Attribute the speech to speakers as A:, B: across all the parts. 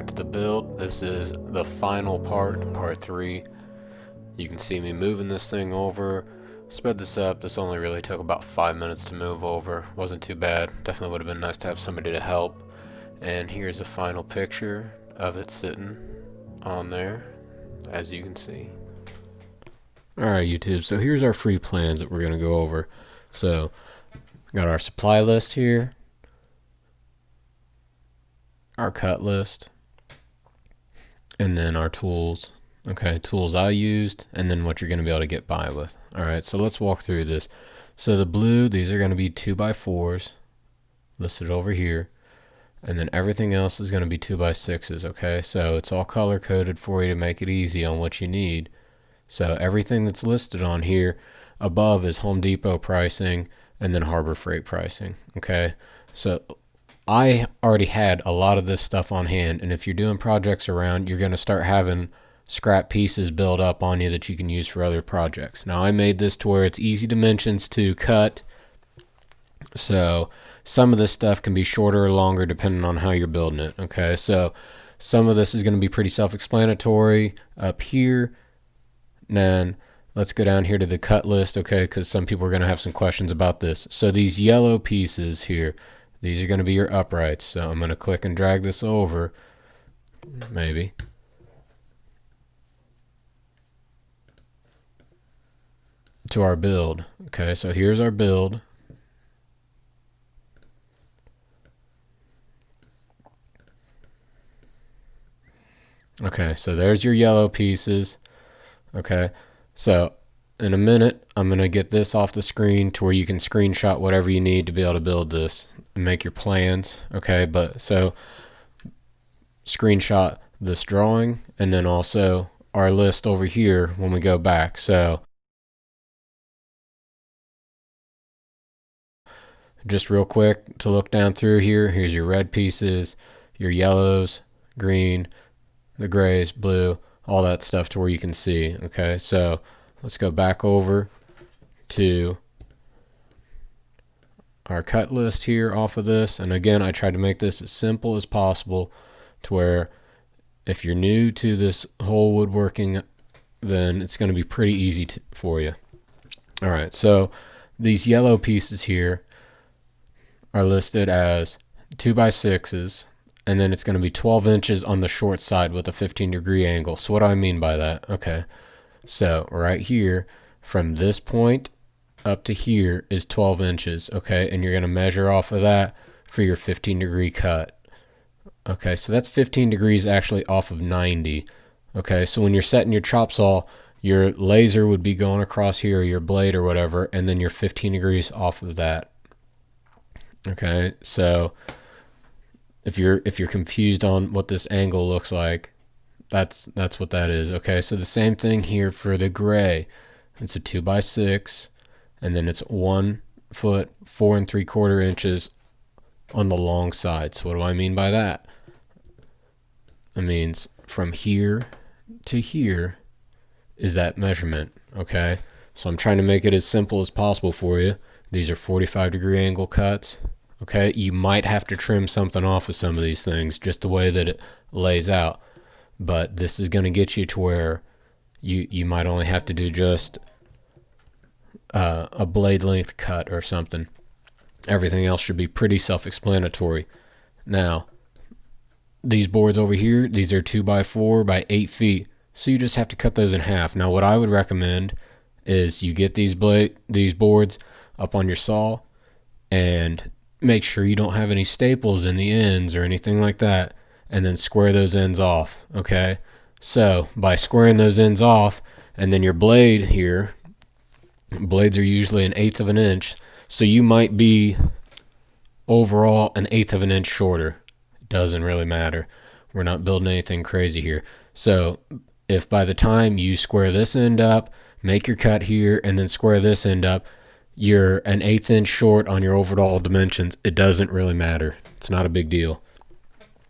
A: to the build. This is the final part 3. You can see me moving this thing over. Sped this up. This only really took about 5 minutes to move over. Wasn't too bad. Definitely would have been nice to have somebody to help. And here's a final picture of it sitting on there, as you can see. Alright YouTube, so here's our free plans that we're going to go over. So, got our supply list here, our cut list, and then our tools. Okay, tools I used, and then what you're going to be able to get by with. Alright, so let's walk through this. So the blue, these are going to be 2x4s, listed over here. And then everything else is going to be 2x6s, okay? So it's all color coded for you to make it easy on what you need. So everything that's listed on here above is Home Depot pricing and then Harbor Freight pricing, okay? So I already had a lot of this stuff on hand, and if you're doing projects around, you're going to start having scrap pieces build up on you that you can use for other projects. Now I made this to where it's easy dimensions to cut, so some of this stuff can be shorter or longer depending on how you're building it, okay? So some of this is going to be pretty self-explanatory up here. Then let's go down here to the cut list, okay, because some people are going to have some questions about this. So these yellow pieces here, these are going to be your uprights. So I'm going to click and drag this over, maybe. To our build. Okay, so here's our build. Okay, so there's your yellow pieces. Okay, so in a minute, I'm going to get this off the screen to where you can screenshot whatever you need to be able to build this and make your plans. Okay, but so screenshot this drawing and then also our list over here when we go back. So just real quick to look down through here, here's your red pieces, your yellows, green, the grays, blue, all that stuff to where you can see. Okay, so let's go back over to our cut list here off of this. And again, I tried to make this as simple as possible to where if you're new to this whole woodworking, then it's going to be pretty easy for you. All right, so these yellow pieces here are listed as 2x6s. And then it's going to be 12 inches on the short side with a 15-degree angle. So what do I mean by that? Okay, so right here, from this point up to here is 12 inches, okay? And you're going to measure off of that for your 15-degree cut. Okay, so that's 15 degrees actually off of 90. Okay, so when you're setting your chop saw, your laser would be going across here, or your blade or whatever, and then you're 15 degrees off of that. Okay, so if you're confused on what this angle looks like, that's what that is. Okay, so the same thing here for the gray. It's a 2x6, and then it's 1 foot 4 3/4 inches on the long side. So what do I mean by that? It means from here to here is that measurement. Okay, so I'm trying to make it as simple as possible for you. These are 45-degree angle cuts. Okay, you might have to trim something off of some of these things just the way that it lays out, but this is going to get you to where you might only have to do just a blade length cut or something. Everything else should be pretty self-explanatory. Now, these boards over here, these are 2x4 by 8 feet, so you just have to cut those in half. Now, what I would recommend is you get these boards up on your saw and make sure you don't have any staples in the ends or anything like that, and then square those ends off. Okay, so by squaring those ends off, and then your blade here, blades are usually 1/8 of an inch, so you might be overall 1/8 of an inch shorter. It doesn't really matter. We're not building anything crazy here. So if by the time you square this end up, make your cut here, and then square this end up, you're 1/8 inch short on your overall dimensions, it doesn't really matter. It's not a big deal.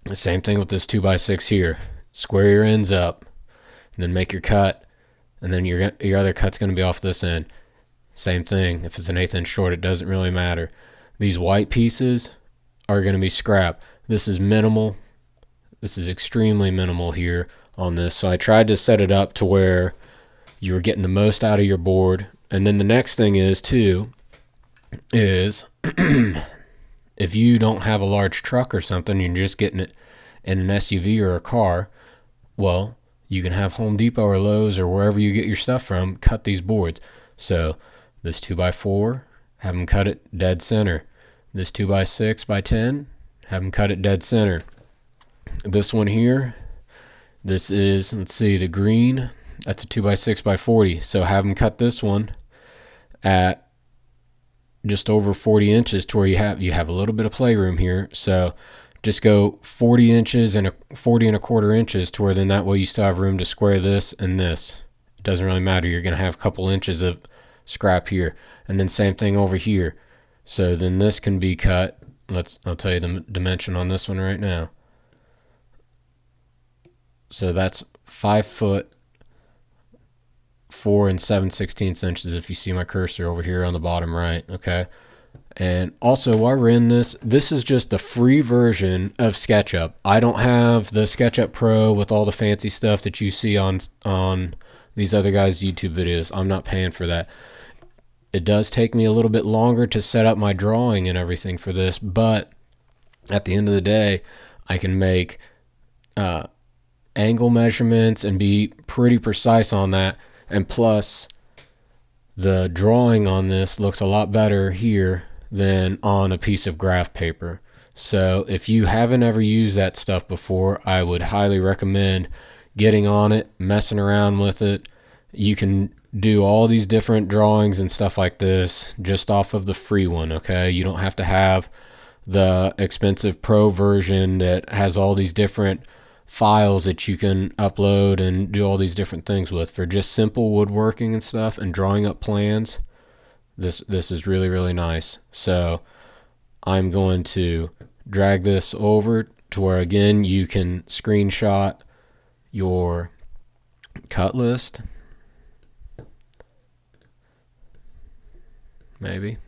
A: The same thing with this 2x6 here. Square your ends up, and then make your cut, and then your other cut's going to be off this end. Same thing. If it's 1/8 inch short, it doesn't really matter. These white pieces are going to be scrap. This is minimal. This is extremely minimal here on this. So I tried to set it up to where you were getting the most out of your board. And then the next thing is if you don't have a large truck or something, you're just getting it in an SUV or a car, well, you can have Home Depot or Lowe's or wherever you get your stuff from cut these boards. So this 2x4, have them cut it dead center. This 2x6 by 10, have them cut it dead center. This one here, this is, let's see, the green, that's a 2x6 by 40. So have them cut this one at just over 40 inches to where you have a little bit of playroom here. So just go 40 inches and 40 and a quarter inches to where then that way you still have room to square this and this. It doesn't really matter. You're going to have a couple inches of scrap here. And then same thing over here. So then this can be cut. I'll tell you the dimension on this one right now. So that's 5 foot 4 and 7/16 inches if you see my cursor over here on the bottom right. Okay. And also while we're in this is just the free version of SketchUp. I don't have the SketchUp Pro with all the fancy stuff that you see on these other guys' YouTube videos. I'm not paying for that. It does take me a little bit longer to set up my drawing and everything for this, but at the end of the day, I can make angle measurements and be pretty precise on that. And plus, the drawing on this looks a lot better here than on a piece of graph paper. So if you haven't ever used that stuff before, I would highly recommend getting on it, messing around with it. You can do all these different drawings and stuff like this just off of the free one, okay? You don't have to have the expensive pro version that has all these different files that you can upload and do all these different things with. For just simple woodworking and stuff and drawing up plans, this is really, really nice. So I'm going to drag this over to where, again, you can screenshot your cut list. Maybe.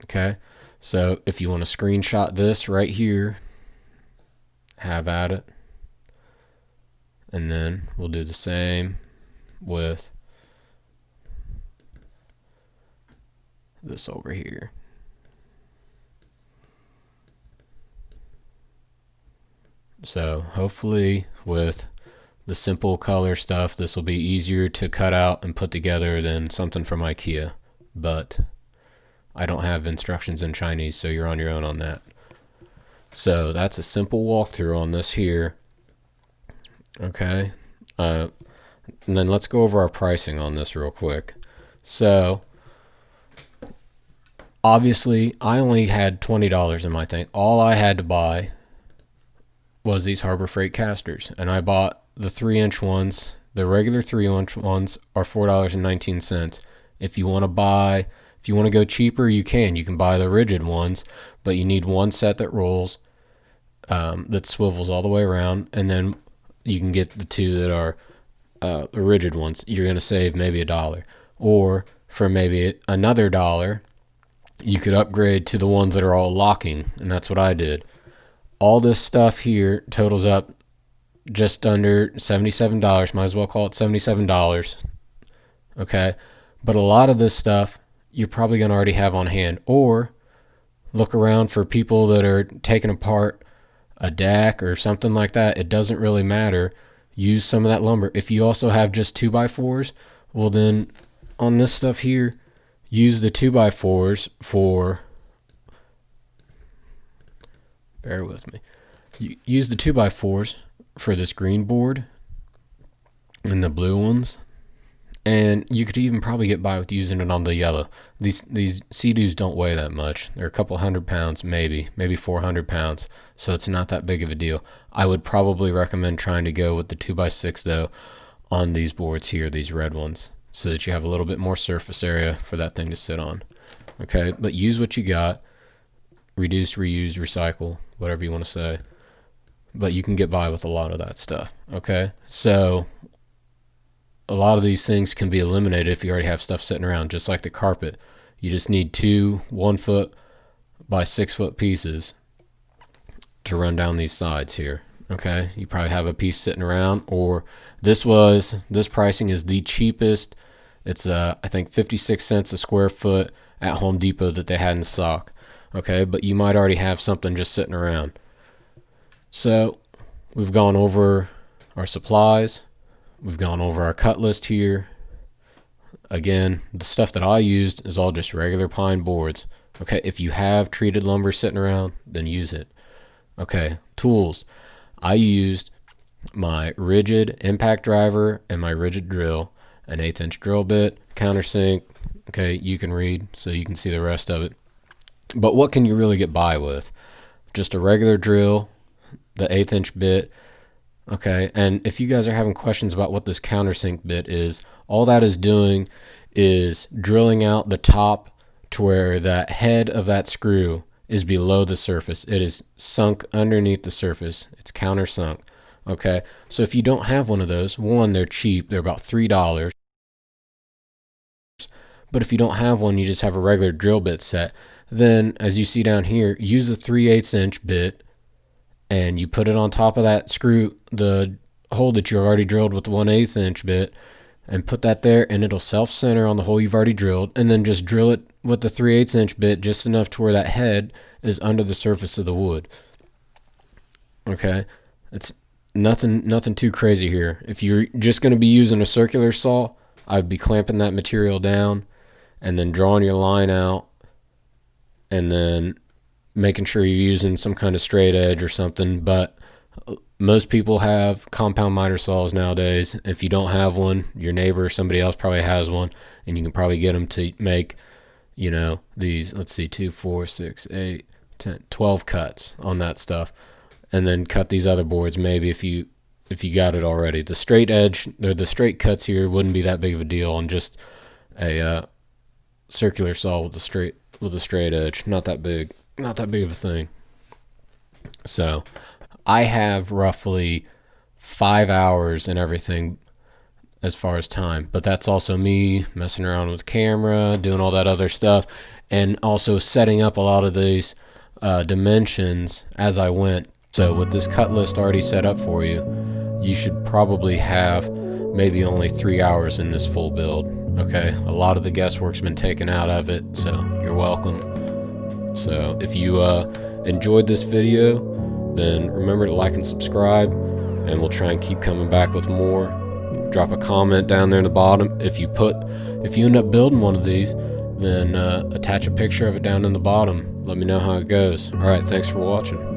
A: Okay. So if you want to screenshot this right here, have at it. And then we'll do the same with this over here. So hopefully with the simple color stuff, this will be easier to cut out and put together than something from IKEA. But I don't have instructions in Chinese, so you're on your own on that. So that's a simple walkthrough on this here. Okay. And then let's go over our pricing on this real quick. So obviously I only had $20 in my thing. All I had to buy was these Harbor Freight casters, and I bought the 3-inch ones. The regular 3-inch ones are $4.19. If you want to go cheaper, you can buy the rigid ones, but you need one set that rolls, that swivels all the way around, and then you can get the two that are the rigid ones. You're going to save maybe $1. Or for maybe another $1, you could upgrade to the ones that are all locking, and that's what I did. All this stuff here totals up just under $77. Might as well call it $77. Okay? But a lot of this stuff you're probably going to already have on hand. Or look around for people that are taking apart a deck or something like that. It doesn't really matter. Use some of that lumber. If you also have just 2x4s, well then on this stuff here, use the 2x4s for, bear with me, use the 2x4s for this green board and the blue ones. And you could even probably get by with using it on the yellow. These Sea-Doos don't weigh that much. They're a couple 100 pounds, maybe 400 pounds. So it's not that big of a deal. I would probably recommend trying to go with the 2x6 though on these boards here, these red ones, so that you have a little bit more surface area for that thing to sit on. Okay, but use what you got. Reduce, reuse, recycle, whatever you want to say. But you can get by with a lot of that stuff. Okay, so a lot of these things can be eliminated if you already have stuff sitting around, just like the carpet. You just need 2 1-foot by 6 foot pieces to run down these sides here. Okay, you probably have a piece sitting around, or this pricing is the cheapest. It's I think 56 cents a square foot at Home Depot that they had in stock. Okay, but you might already have something just sitting around. So we've gone over our supplies, we've gone over our cut list here. Again, the stuff that I used is all just regular pine boards. Okay, if you have treated lumber sitting around, then use it. Okay, tools. I used my rigid impact driver and my rigid drill, an 1/8" drill bit, countersink. Okay, you can read so you can see the rest of it. But what can you really get by with? Just a regular drill, the 1/8" bit. Okay, and if you guys are having questions about what this countersink bit is, all that is doing is drilling out the top to where that head of that screw is below the surface. It is sunk underneath the surface. It's countersunk. Okay, so if you don't have one of those, one, they're cheap. They're about $3. But if you don't have one, you just have a regular drill bit set, then as you see down here, use a 3/8" bit, and you put it on top of that screw, the hole that you already drilled with the 1/8" bit, and put that there, and it'll self-center on the hole you've already drilled, and then just drill it with the 3/8" bit just enough to where that head is under the surface of the wood. Okay, it's nothing too crazy here. If you're just going to be using a circular saw, I'd be clamping that material down and then drawing your line out, and then making sure you're using some kind of straight edge or something. But most people have compound miter saws nowadays. If you don't have one, your neighbor or somebody else probably has one, and you can probably get them to make, you know, these, let's see, 2, 4, 6, 8, 10, 12 cuts on that stuff, and then cut these other boards maybe if you got it already. The straight edge, or the straight cuts here wouldn't be that big of a deal on just a circular saw with a straight edge. Not that big of a thing. So I have roughly 5 hours and everything as far as time, but that's also me messing around with camera, doing all that other stuff, and also setting up a lot of these dimensions as I went. So with this cut list already set up for you, you should probably have maybe only 3 hours in this full build. Okay, a lot of the guesswork's been taken out of it, so you're welcome. So if you enjoyed this video, then remember to like and subscribe, and we'll try and keep coming back with more. Drop a comment down there in the bottom. If you end up building one of these, then attach a picture of it down in the bottom. Let me know how it goes. All right, thanks for watching.